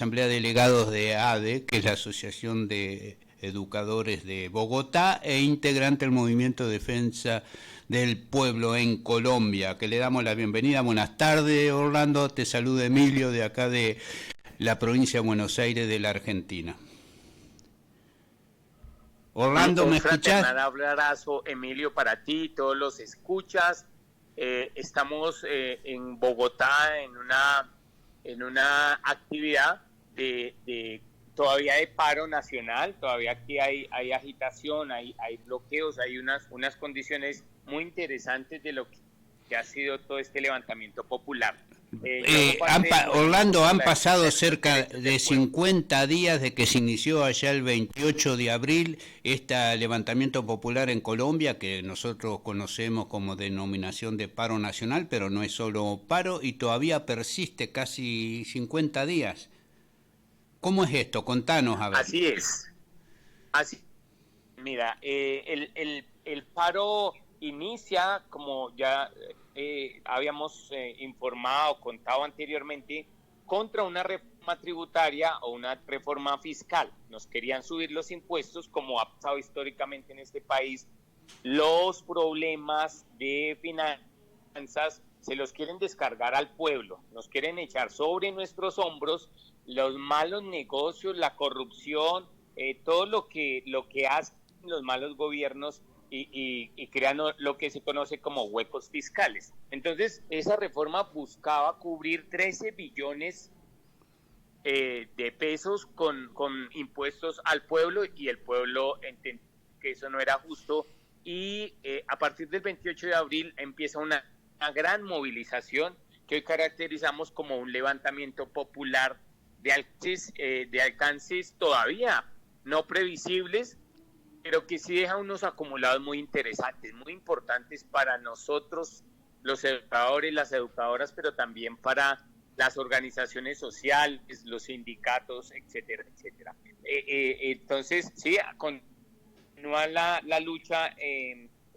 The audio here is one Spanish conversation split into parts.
Asamblea de Delegados de ADE, que es la Asociación de Educadores de Bogotá, e integrante del Movimiento de Defensa del Pueblo en Colombia, que le damos la bienvenida. Buenas tardes, Orlando, te saluda Emilio de acá de la provincia de Buenos Aires de la Argentina. Orlando, ¿me Un escuchás? fraternal abrazo, Emilio, para ti, todos los escuchas. Estamos en Bogotá en una actividad todavía de paro nacional, todavía aquí hay agitación, hay bloqueos, hay unas condiciones muy interesantes de lo que ha sido todo este levantamiento popular. Yo hago parte del movimiento Orlando, por han la defensa pasado de los cerca derechos de del pueblo. 50 días de que se inició allá el 28 de abril este levantamiento popular en Colombia, que nosotros conocemos como denominación de paro nacional, pero no es solo paro y todavía persiste casi 50 días. ¿Cómo es esto? Contanos, a ver. Así es, así. Mira, el paro inicia, como ya habíamos informado, contado anteriormente, contra una reforma tributaria o una reforma fiscal. Nos querían subir los impuestos, como ha pasado históricamente en este país. Los problemas de finanzas se los quieren descargar al pueblo, nos quieren echar sobre nuestros hombros los malos negocios, la corrupción, todo lo que hacen los malos gobiernos y crean lo que se conoce como huecos fiscales. Entonces, esa reforma buscaba cubrir 13 billones de pesos con impuestos al pueblo, y el pueblo entendió que eso no era justo, y a partir del 28 de abril empieza una gran movilización que hoy caracterizamos como un levantamiento popular de alcances todavía no previsibles, pero que sí deja unos acumulados muy interesantes, muy importantes para nosotros, los educadores, las educadoras, pero también para las organizaciones sociales, los sindicatos, etcétera, etcétera. Entonces, sí, continúa la lucha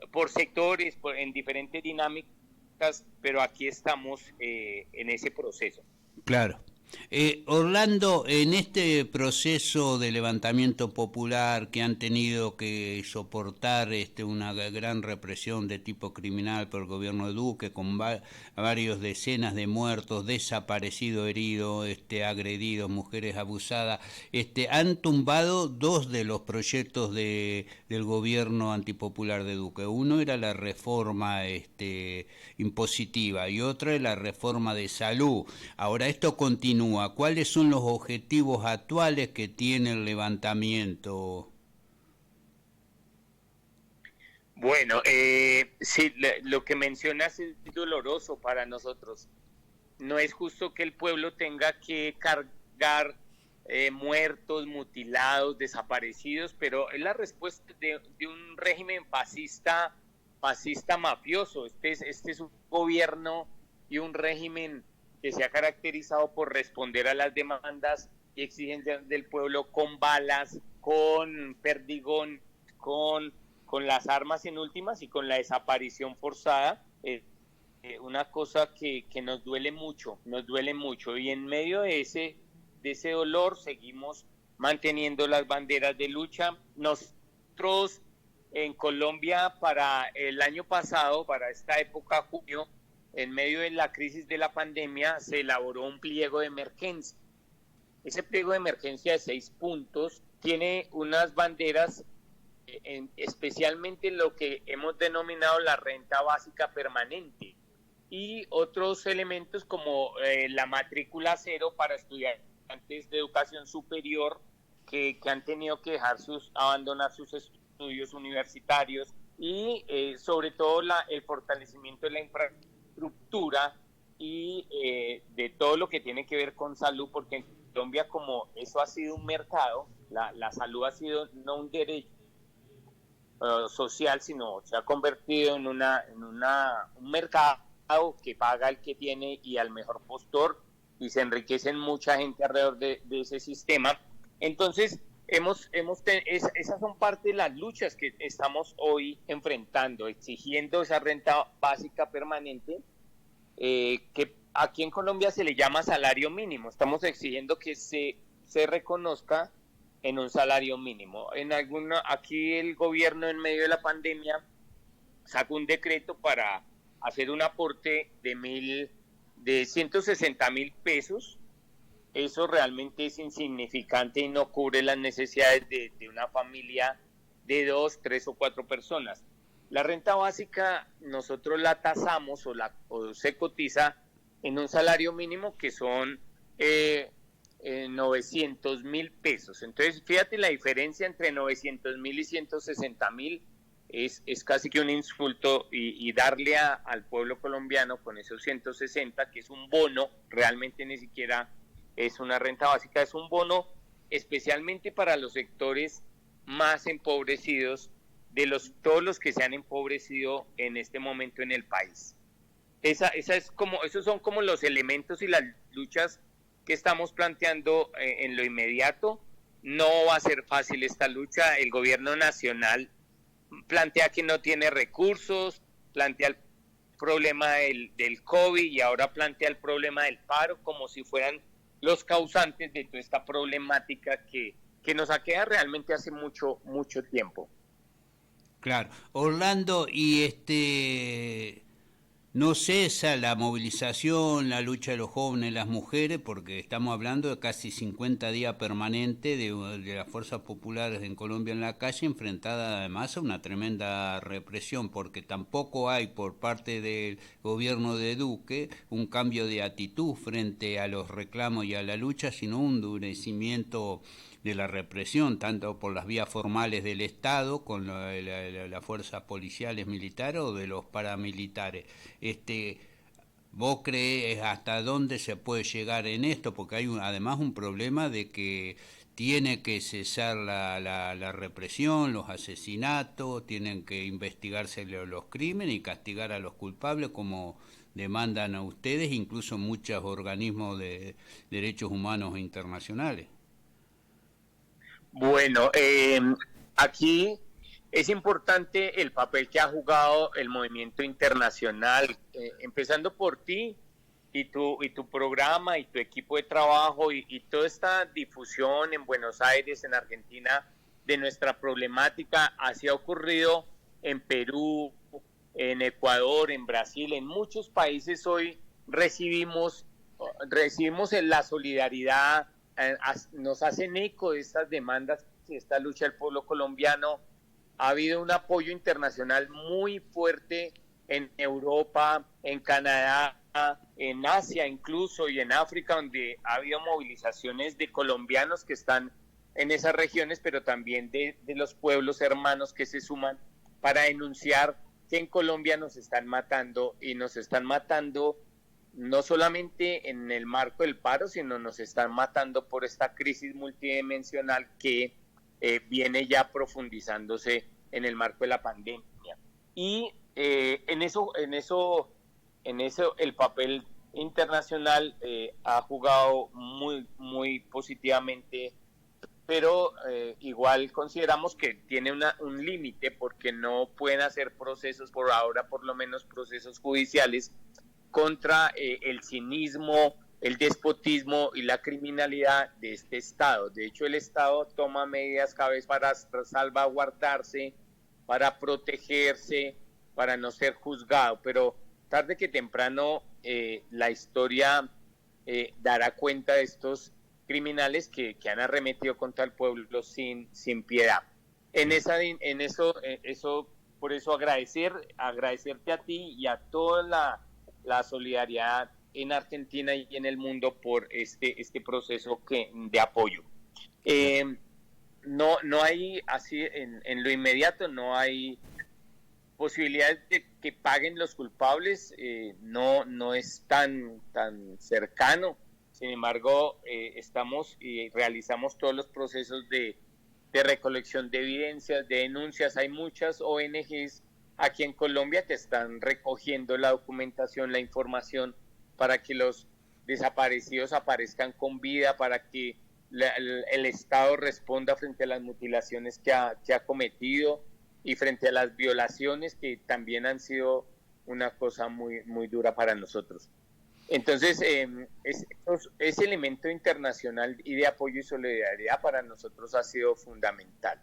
por sectores, en diferentes dinámicas, pero aquí estamos en ese proceso. Claro. Orlando, en este proceso de levantamiento popular que han tenido que soportar una gran represión de tipo criminal por el gobierno de Duque, con varios decenas de muertos, desaparecidos, heridos, agredidos, mujeres abusadas, han tumbado dos de los proyectos del gobierno antipopular de Duque. Uno era la reforma impositiva y otra es la reforma de salud. Ahora, esto continúa. ¿Cuáles son los objetivos actuales que tiene el levantamiento? Bueno, sí, lo que mencionas es doloroso para nosotros. No es justo que el pueblo tenga que cargar muertos, mutilados, desaparecidos, pero es la respuesta de un régimen fascista mafioso. Este es un gobierno y un régimen que se ha caracterizado por responder a las demandas y exigencias del pueblo con balas, con perdigón, con las armas en últimas y con la desaparición forzada. Una cosa que nos duele mucho, y en medio de ese dolor seguimos manteniendo las banderas de lucha. Nosotros en Colombia para el año pasado, para esta época, junio, en medio de la crisis de la pandemia, se elaboró un pliego de emergencia. Ese pliego de emergencia de 6 puntos tiene unas banderas, especialmente lo que hemos denominado la renta básica permanente, y otros elementos como la matrícula cero para estudiantes de educación superior que han tenido que abandonar sus estudios universitarios, y sobre todo el fortalecimiento de la infraestructura y de todo lo que tiene que ver con salud, porque en Colombia, como eso ha sido un mercado, la salud ha sido no un derecho social, sino se ha convertido en un mercado que paga el que tiene y al mejor postor, y se enriquecen mucha gente alrededor de ese sistema. Entonces, esas son parte de las luchas que estamos hoy enfrentando, exigiendo esa renta básica permanente, que aquí en Colombia se le llama salario mínimo. Estamos exigiendo que se reconozca en un salario mínimo. Aquí el gobierno en medio de la pandemia sacó un decreto para hacer un aporte de 160.000 pesos. Eso realmente es insignificante y no cubre las necesidades de una familia de 2, 3 o 4 personas. La renta básica nosotros la tasamos o se cotiza en un salario mínimo que son 900.000 pesos. Entonces, fíjate la diferencia entre 900.000 y 160.000 es casi que un insulto y darle al pueblo colombiano con esos 160, que es un bono, realmente ni siquiera es una renta básica, es un bono especialmente para los sectores más empobrecidos todos los que se han empobrecido en este momento en el país. Esos son como los elementos y las luchas que estamos planteando en lo inmediato. No va a ser fácil esta lucha. El gobierno nacional plantea que no tiene recursos, plantea el problema del COVID y ahora plantea el problema del paro como si fueran los causantes de toda esta problemática que nos aqueja realmente hace mucho tiempo. Claro. Orlando, y no cesa la movilización, la lucha de los jóvenes, las mujeres, porque estamos hablando de casi 50 días permanentes de las fuerzas populares en Colombia en la calle, enfrentada además a una tremenda represión, porque tampoco hay por parte del gobierno de Duque un cambio de actitud frente a los reclamos y a la lucha, sino un endurecimiento de la represión, tanto por las vías formales del Estado, con las fuerzas policiales militares o de los paramilitares. ¿Vos crees hasta dónde se puede llegar en esto? Porque hay además un problema de que tiene que cesar la represión, los asesinatos, tienen que investigarse los crímenes y castigar a los culpables como demandan a ustedes, incluso muchos organismos de derechos humanos internacionales. Bueno, aquí es importante el papel que ha jugado el movimiento internacional, empezando por ti y tu programa y tu equipo de trabajo y toda esta difusión en Buenos Aires, en Argentina, de nuestra problemática. Así ha ocurrido en Perú, en Ecuador, en Brasil, en muchos países hoy recibimos la solidaridad, nos hacen eco de estas demandas y esta lucha del pueblo colombiano. Ha habido un apoyo internacional muy fuerte en Europa, en Canadá, en Asia incluso y en África, donde ha habido movilizaciones de colombianos que están en esas regiones, pero también de los pueblos hermanos que se suman para denunciar que en Colombia nos están matando y nos están matando no solamente en el marco del paro, sino nos están matando por esta crisis multidimensional que viene ya profundizándose en el marco de la pandemia. Y en eso el papel internacional ha jugado muy positivamente, pero igual consideramos que tiene un límite porque no pueden hacer procesos por ahora, por lo menos procesos judiciales, contra el cinismo, el despotismo y la criminalidad de este Estado. De hecho, el Estado toma medidas cada vez para salvaguardarse, para protegerse, para no ser juzgado, pero tarde que temprano la historia dará cuenta de estos criminales que han arremetido contra el pueblo sin piedad. Por eso agradecerte a ti y a toda la solidaridad en Argentina y en el mundo por este proceso de apoyo. No hay, así en lo inmediato, no hay posibilidades de que paguen los culpables, no es tan cercano. Sin embargo, estamos y realizamos todos los procesos de recolección de evidencias, de denuncias. Hay muchas ONGs aquí en Colombia que están recogiendo la documentación, la información para que los desaparecidos aparezcan con vida, para que el Estado responda frente a las mutilaciones que ha cometido y frente a las violaciones que también han sido una cosa muy dura para nosotros. Entonces, ese elemento internacional y de apoyo y solidaridad para nosotros ha sido fundamental.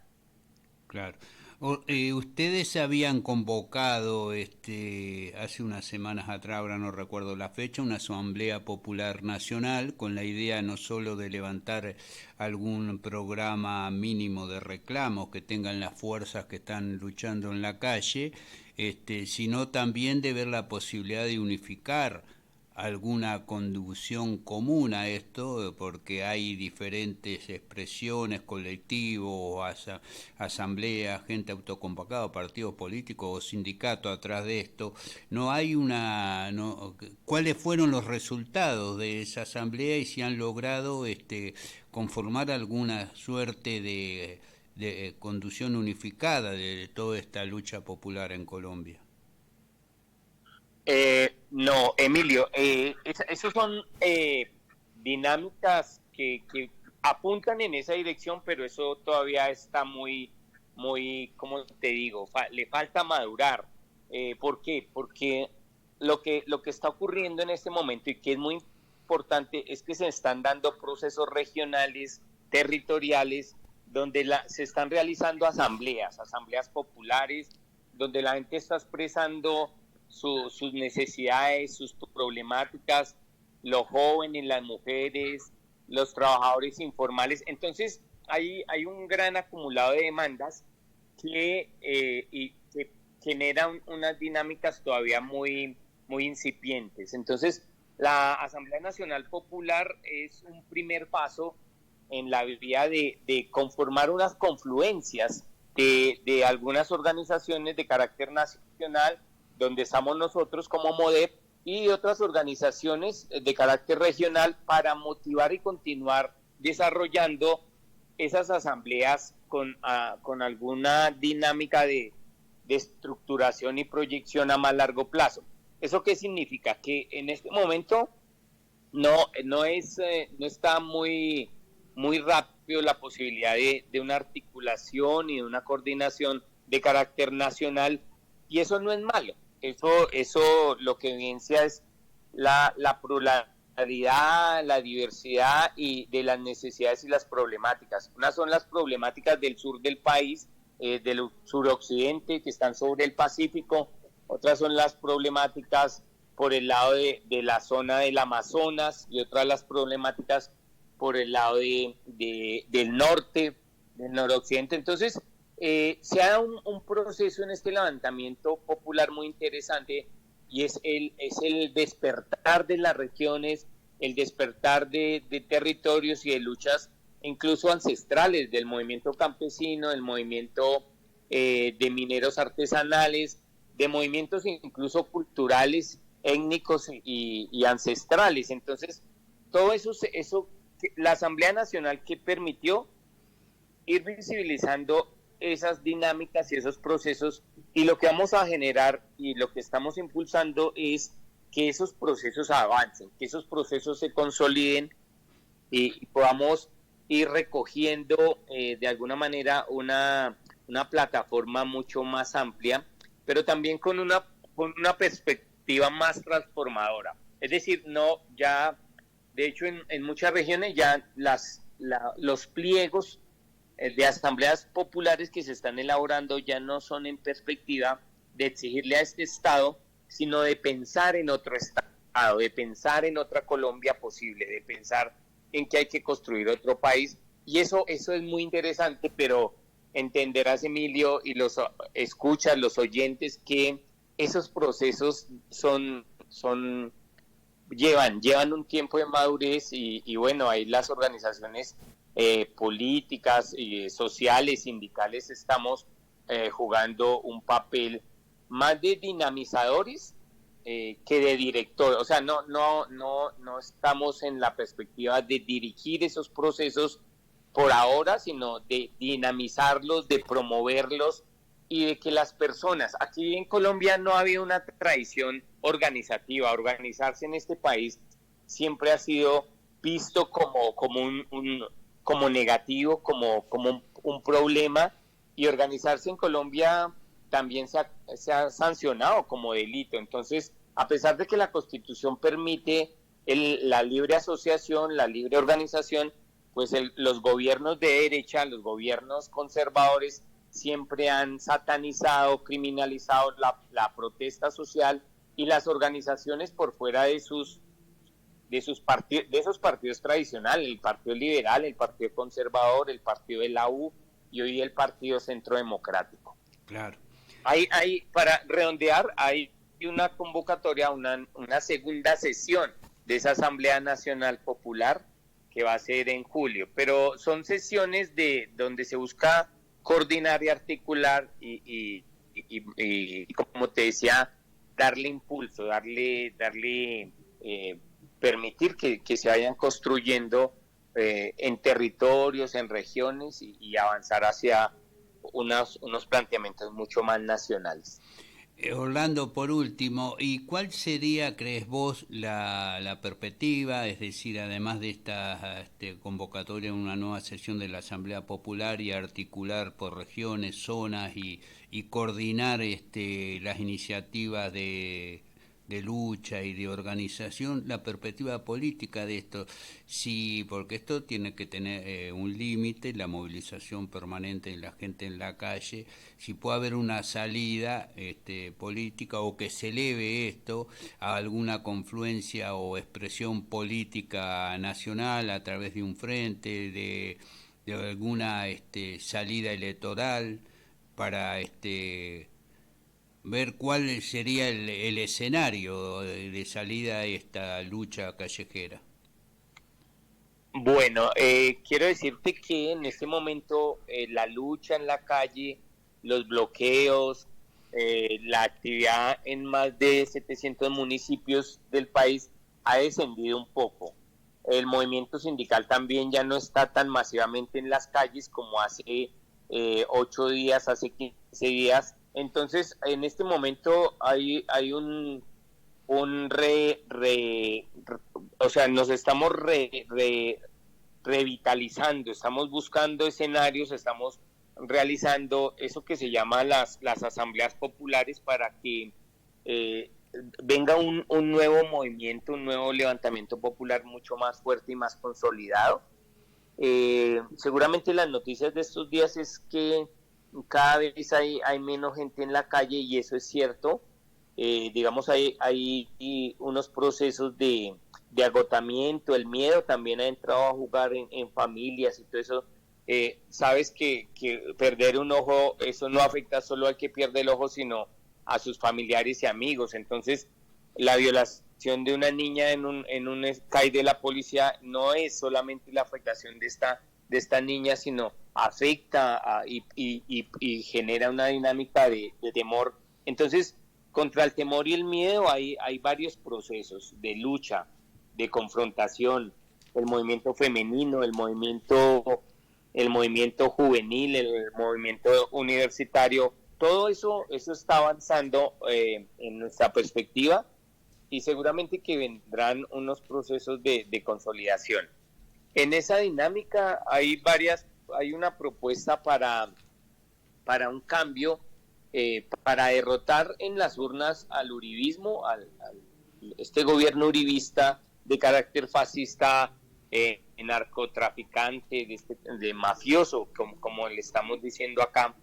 Claro. Ustedes habían convocado hace unas semanas atrás, ahora no recuerdo la fecha, una Asamblea Popular Nacional con la idea no solo de levantar algún programa mínimo de reclamos que tengan las fuerzas que están luchando en la calle, sino también de ver la posibilidad de unificar alguna conducción común a esto, porque hay diferentes expresiones, colectivos, asambleas, gente autoconvocada, partidos políticos o sindicatos atrás de esto. No hay una... No, ¿cuáles fueron los resultados de esa asamblea y si han logrado conformar alguna suerte de conducción unificada de toda esta lucha popular en Colombia? No, Emilio, esos son dinámicas que apuntan en esa dirección, pero eso todavía está muy, ¿cómo te digo? Le falta madurar. ¿Por qué? Porque lo que está ocurriendo en este momento y que es muy importante es que se están dando procesos regionales, territoriales, donde se están realizando asambleas populares, donde la gente está expresando sus necesidades, sus problemáticas, los jóvenes, las mujeres, los trabajadores informales. Entonces, hay un gran acumulado de demandas que generan unas dinámicas todavía muy incipientes. Entonces, la Asamblea Nacional Popular es un primer paso en la vía de conformar unas confluencias de algunas organizaciones de carácter nacional, donde estamos nosotros como MODEP y otras organizaciones de carácter regional para motivar y continuar desarrollando esas asambleas con alguna dinámica de estructuración y proyección a más largo plazo. ¿Eso qué significa? Que en este momento no está muy rápido la posibilidad de una articulación y de una coordinación de carácter nacional, y eso no es malo. Eso lo que evidencia es la pluralidad, la diversidad y de las necesidades y las problemáticas. Unas son las problemáticas del sur del país, del suroccidente, que están sobre el Pacífico. Otras son las problemáticas por el lado de la zona del Amazonas, y otras las problemáticas por el lado del norte, del noroccidente. Entonces, se ha dado un proceso en este levantamiento popular muy interesante, y es el despertar de las regiones, el despertar de territorios y de luchas incluso ancestrales del movimiento campesino, del movimiento de mineros artesanales, de movimientos incluso culturales, étnicos y ancestrales. Entonces, todo eso la Asamblea Nacional, que permitió ir visibilizando esas dinámicas y esos procesos, y lo que vamos a generar y lo que estamos impulsando es que esos procesos avancen, que esos procesos se consoliden y podamos ir recogiendo de alguna manera una plataforma mucho más amplia, pero también con una perspectiva más transformadora. Es decir, de hecho en muchas regiones ya los pliegos de asambleas populares que se están elaborando ya no son en perspectiva de exigirle a este Estado, sino de pensar en otro Estado, de pensar en otra Colombia posible, de pensar en que hay que construir otro país. Y eso es muy interesante, pero entenderás, Emilio, y los escuchas, los oyentes, que esos procesos llevan un tiempo de madurez, y bueno, ahí las organizaciones políticas, sociales, sindicales, estamos jugando un papel más de dinamizadores que de director. O sea, no estamos en la perspectiva de dirigir esos procesos por ahora, sino de dinamizarlos, de promoverlos, y de que las personas, aquí en Colombia no ha habido una tradición organizativa. Organizarse en este país siempre ha sido visto como negativo, como un problema, y organizarse en Colombia también se ha sancionado como delito. Entonces, a pesar de que la Constitución permite la libre asociación, la libre organización, pues los gobiernos de derecha, los gobiernos conservadores, siempre han satanizado, criminalizado la protesta social y las organizaciones por fuera de esos partidos tradicionales, el Partido Liberal, el Partido Conservador, el Partido de la U y hoy el Partido Centro Democrático. Claro. Para redondear, hay una convocatoria, una segunda sesión de esa Asamblea Nacional Popular que va a ser en julio, pero son sesiones donde se busca coordinar y articular y como te decía, darle impulso, permitir que se vayan construyendo en territorios, en regiones y avanzar hacia unos planteamientos mucho más nacionales. Orlando, por último, ¿y cuál sería, crees vos, la perspectiva? Es decir, además de esta convocatoria, una nueva sesión de la Asamblea Popular y articular por regiones, zonas y coordinar las iniciativas de lucha y de organización, la perspectiva política de esto, sí, porque esto tiene que tener un límite, la movilización permanente de la gente en la calle, si puede haber una salida política o que se eleve esto a alguna confluencia o expresión política nacional a través de un frente, de alguna salida electoral para ver cuál sería el escenario de salida a esta lucha callejera. Bueno, quiero decirte que en este momento la lucha en la calle, los bloqueos, la actividad en más de 700 municipios del país ha descendido un poco. El movimiento sindical también ya no está tan masivamente en las calles como hace 8 días, hace 15 días. Entonces, en este momento hay o sea, nos estamos revitalizando, estamos buscando escenarios, estamos realizando eso que se llama las asambleas populares para que eh, venga un nuevo movimiento, un nuevo levantamiento popular mucho más fuerte y más consolidado. Seguramente las noticias de estos días es que cada vez hay menos gente en la calle y eso es cierto. Digamos, hay unos procesos de agotamiento, el miedo también ha entrado a jugar en familias y todo eso. Sabes que perder un ojo, eso no afecta solo al que pierde el ojo, sino a sus familiares y amigos. Entonces, la violación de una niña en un CAI de la policía no es solamente la afectación de esta niña, sino afecta y genera una dinámica de temor. Entonces, contra el temor y el miedo hay varios procesos de lucha, de confrontación, el movimiento femenino, el movimiento juvenil, el movimiento universitario, todo eso está avanzando en nuestra perspectiva y seguramente que vendrán unos procesos de consolidación. En esa dinámica hay una propuesta para un cambio, para derrotar en las urnas al uribismo, este gobierno uribista de carácter fascista, narcotraficante, de mafioso, como le estamos diciendo acá,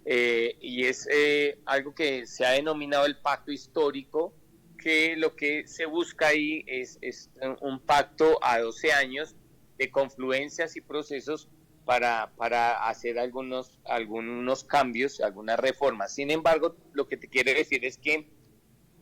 y es algo que se ha denominado el pacto histórico, que lo que se busca ahí es un pacto a 12 años de confluencias y procesos para hacer algunos cambios, algunas reformas. Sin embargo, lo que te quiero decir es que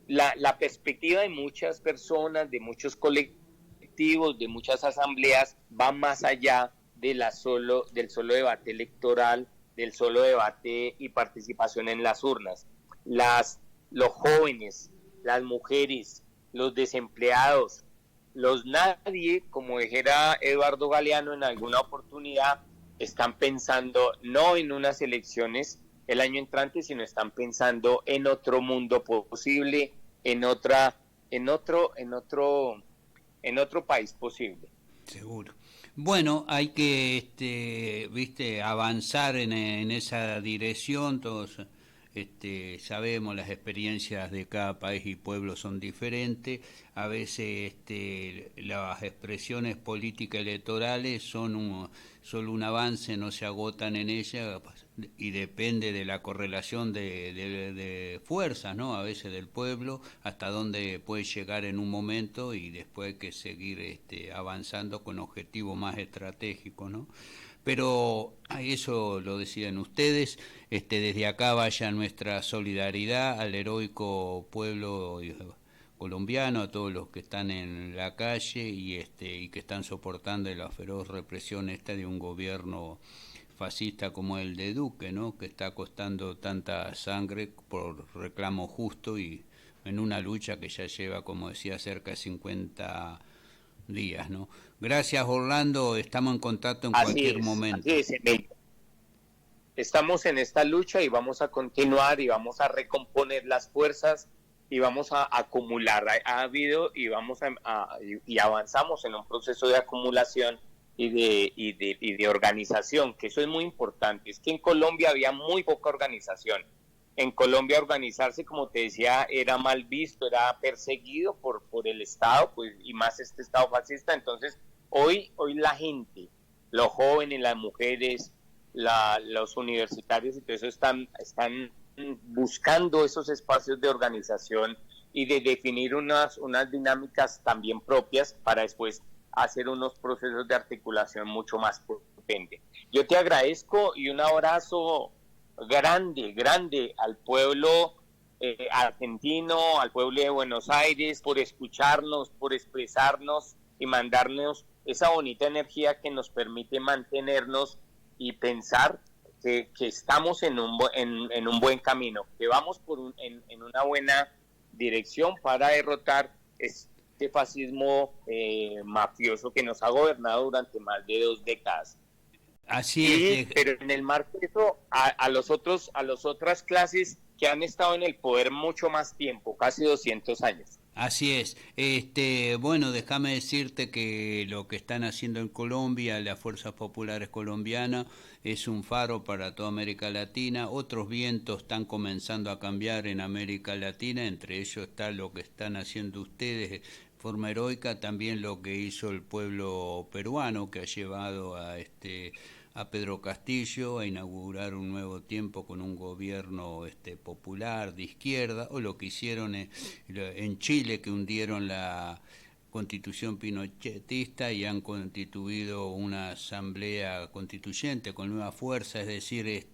la perspectiva de muchas personas, de muchos colectivos, de muchas asambleas, va más allá del solo debate electoral, del solo debate y participación en las urnas. Los jóvenes, las mujeres, los desempleados, los nadie, como dijera Eduardo Galeano en alguna oportunidad, están pensando no en unas elecciones el año entrante, sino están pensando en otro mundo posible, en otro país posible. Seguro. Bueno, hay que, avanzar en esa dirección, todos sabemos las experiencias de cada país y pueblo son diferentes, a veces las expresiones políticas electorales son solo un avance, no se agotan en ella y depende de la correlación de fuerzas, ¿no? A veces del pueblo, hasta dónde puede llegar en un momento y después hay que seguir avanzando con objetivos más estratégicos, ¿no? Pero eso lo decían ustedes, desde acá vaya nuestra solidaridad al heroico pueblo colombiano, a todos los que están en la calle y que están soportando la feroz represión de un gobierno fascista como el de Duque, ¿no? Que está costando tanta sangre por reclamo justo y en una lucha que ya lleva, como decía, cerca de 50 días, ¿no? Gracias, Orlando, estamos en contacto en cualquier momento. Así es, Emilio. Estamos en esta lucha y vamos a continuar y vamos a recomponer las fuerzas y vamos a acumular. Ha habido y y avanzamos en un proceso de acumulación y de organización, que eso es muy importante. Es que en Colombia había muy poca organización. En Colombia organizarse, como te decía, era mal visto, era perseguido por el Estado, pues, y más este Estado fascista. Entonces, hoy la gente, los jóvenes, las mujeres, los universitarios y todo eso están buscando esos espacios de organización y de definir unas dinámicas también propias para después hacer unos procesos de articulación mucho más potentes. Yo te agradezco y un abrazo grande al pueblo argentino, al pueblo de Buenos Aires, por escucharnos, por expresarnos y mandarnos esa bonita energía que nos permite mantenernos y pensar que estamos en un buen camino, que vamos en una buena dirección para derrotar este fascismo mafioso que nos ha gobernado durante más de 2 décadas. Así es. Pero en el marco de eso, a las otras clases que han estado en el poder mucho más tiempo, casi 200 años. Así es. Bueno, déjame decirte que lo que están haciendo en Colombia, las fuerzas populares colombianas, es un faro para toda América Latina. Otros vientos están comenzando a cambiar en América Latina, entre ellos está lo que están haciendo ustedes de forma heroica, también lo que hizo el pueblo peruano, que ha llevado a Pedro Castillo a inaugurar un nuevo tiempo con un gobierno popular de izquierda, o lo que hicieron en Chile, que hundieron la constitución pinochetista y han constituido una asamblea constituyente con nueva fuerza, es decir,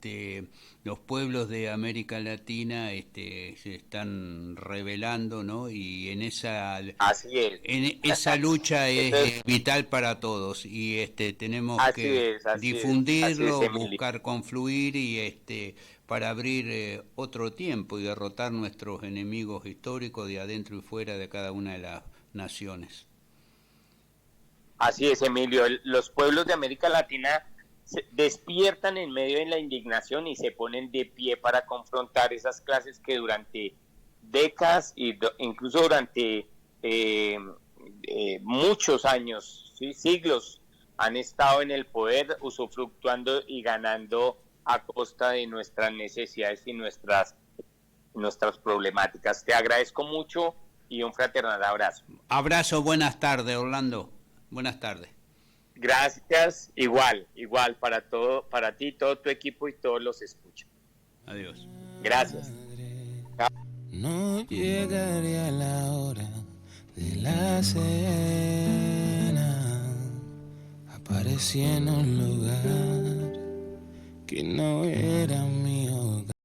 los pueblos de América Latina se están rebelando, ¿no? Y en esa lucha es vital para todos y tenemos que difundirlo, buscar confluir y para abrir otro tiempo y derrotar nuestros enemigos históricos de adentro y fuera de cada una de las naciones. Así es, Emilio. Los pueblos de América Latina se despiertan en medio de la indignación y se ponen de pie para confrontar esas clases que durante décadas e incluso durante muchos años, ¿sí? Siglos, han estado en el poder, usufructuando y ganando a costa de nuestras necesidades y nuestras problemáticas. Te agradezco mucho y un fraternal abrazo. Abrazo, buenas tardes, Orlando. Buenas tardes. Gracias, igual para ti, todo tu equipo y todos los escuchan. Adiós. Gracias. No llegaría la hora de la cena. Aparecí en un lugar que no era mío.